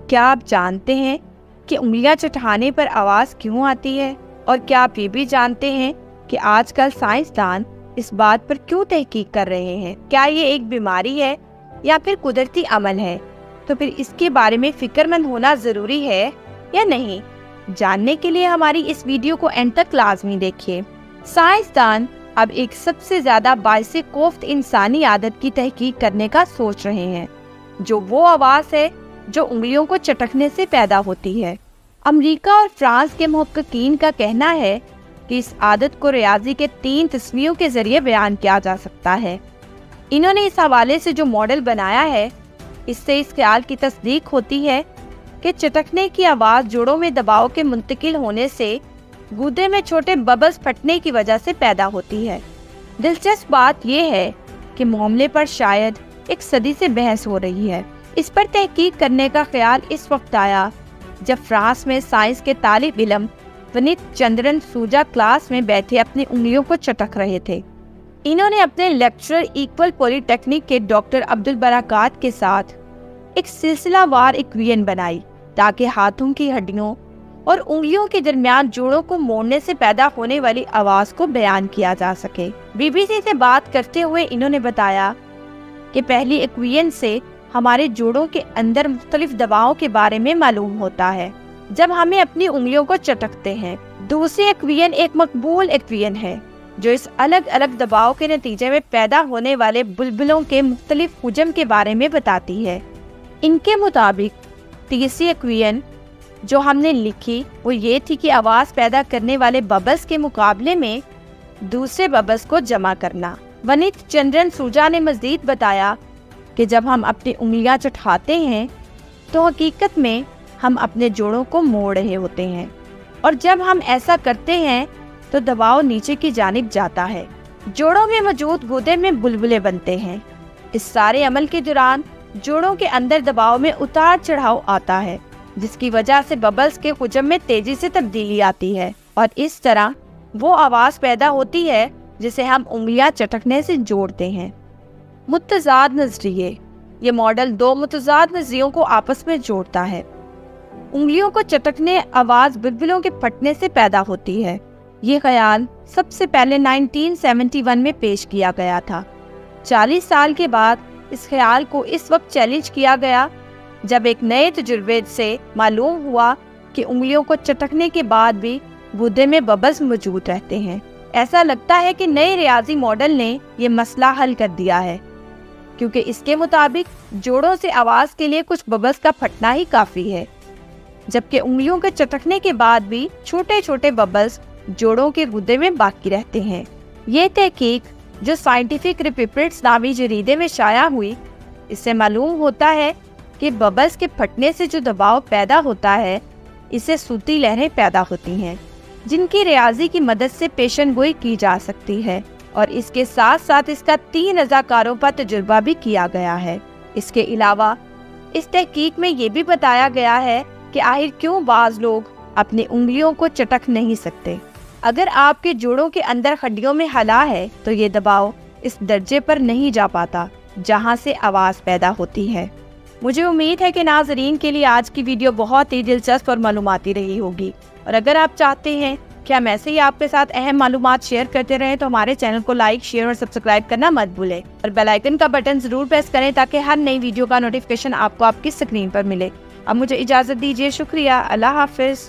क्या आप जानते हैं कि उंगलियां चटाने पर आवाज़ क्यों आती है? और क्या आप ये भी जानते हैं कि आजकल साइंसदान इस बात पर क्यों तहकीक कर रहे हैं? क्या ये एक बीमारी है या फिर कुदरती अमल है? तो फिर इसके बारे में फिक्रमंद होना ज़रूरी है या नहीं? जानने के लिए हमारी इस वीडियो को एंड तक लाजमी देखिए। साइंसदान अब एक सबसे ज़्यादा बाइसे कोफ्त इंसानी आदत की तहकीक करने का सोच रहे हैं, जो वो आवाज़ है जो उंगलियों को चटकने से पैदा होती है। अमेरिका और फ्रांस के मुहक्किकीन का कहना है कि इस आदत को रियाजी के 3 तस्वीरों के जरिए बयान किया जा सकता है। इन्होंने इस हवाले से जो मॉडल बनाया है, इससे इस ख्याल की तस्दीक होती है कि चटकने की आवाज़ जोड़ों में दबाव के मुंतकिल होने से गुदे में छोटे बबल्स फटने की वजह से पैदा होती है। दिलचस्प बात यह है कि मामले पर शायद एक सदी से बहस हो रही है। इस पर तहकीक करने का ख्याल इस वक्त आया जब फ्रांस में साइंस के तालिब इल्म वनित चंद्रन सूजा क्लास में बैठे अपनी उंगलियों को चटक रहे थे। इन्होंने अपने लेक्चरर इक्वल पॉलिटेक्निक के डॉक्टर अब्दुल बरकत के साथ एक सिलसिलावार इक्वेशन बनाई ताकि हाथों की हड्डियों और उंगलियों के दरमियान जोड़ों को मोड़ने से पैदा होने वाली आवाज को बयान किया जा सके। बीबीसी से बात करते हुए इन्होंने बताया कि पहली इक्वेशन से हमारे जोड़ों के अंदर मुख्तलिफ दबावों के बारे में मालूम होता है जब हमें अपनी उंगलियों को चटकते हैं। दूसरी इक्वेशन एक मकबूल इक्वेशन है जो इस अलग अलग दबाव के नतीजे में पैदा होने वाले बुलबुलों के मुख्तलिफ हुजम के बारे में बताती है। इनके मुताबिक तीसरी इक्वेशन जो हमने लिखी वो ये थी कि आवाज़ पैदा करने वाले बबल्स के मुकाबले में दूसरे बबल्स को जमा करना। वनित चंद्रन सूजा ने मज़ीद बताया कि जब हम अपनी उंगलियां चटाते हैं तो हकीकत में हम अपने जोड़ों को मोड़ रहे होते हैं, और जब हम ऐसा करते हैं तो दबाव नीचे की जानिब जाता है। जोड़ों में मौजूद गुदे में बुलबुले बनते हैं। इस सारे अमल के दौरान जोड़ों के अंदर दबाव में उतार चढ़ाव आता है, जिसकी वजह से बबल्स के हुजम में तेजी से तब्दीली आती है और इस तरह वो आवाज़ पैदा होती है जिसे हम उंगलियां चटकने से जोड़ते हैं। मुतज़ाद नजरिए, ये मॉडल 2 मुतज़ाद नजरियों को आपस में जोड़ता है। उंगलियों को चटकने आवाज़ बुलबुलों के फटने से पैदा होती है। ये ख्याल सबसे पहले 1971 में पेश किया गया था। 40 साल के बाद इस ख्याल को इस वक्त चैलेंज किया गया जब एक नए तजुर्बे से मालूम हुआ कि उंगलियों को चटकने के बाद भी गुदे में बबल्स मौजूद रहते हैं। ऐसा लगता है कि नए रियाजी मॉडल ने ये मसला हल कर दिया है, क्योंकि इसके मुताबिक जोड़ों से आवाज़ के लिए कुछ बबल्स का फटना ही काफ़ी है, जबकि उंगलियों के चटकने के बाद भी छोटे छोटे बबल्स जोड़ों के गुदे में बाकी रहते हैं। ये तहकीक जो साइंटिफिक रिपोर्ट्स नामी जरीदे में शाया हुई, इससे मालूम होता है कि बबल्स के फटने से जो दबाव पैदा होता है, इससे सूती लहरें पैदा होती हैं, जिनकी रियाजी की मदद से पेशन गोई की जा सकती है, और इसके साथ साथ इसका 3 रज़ाकारों पर तजुर्बा भी किया गया है। इसके अलावा इस तहकीक में ये भी बताया गया है कि आखिर क्यों बाज़ लोग अपनी उंगलियों को चटक नहीं सकते। अगर आपके जोड़ों के अंदर हड्डियों में हला है तो ये दबाव इस दर्जे पर नहीं जा पाता जहाँ से आवाज़ पैदा होती है। मुझे उम्मीद है कि नाज़रीन के लिए आज की वीडियो बहुत ही दिलचस्प और मालूमाती रही होगी, और अगर आप चाहते हैं कि हम ऐसे ही आपके साथ अहम मालूमात शेयर करते रहें तो हमारे चैनल को लाइक, शेयर और सब्सक्राइब करना मत भूलें, और बेल आइकन का बटन ज़रूर प्रेस करें ताकि हर नई वीडियो का नोटिफिकेशन आपको आपकी स्क्रीन पर मिले। अब मुझे इजाज़त दीजिए। शुक्रिया। अल्लाह हाफिज़।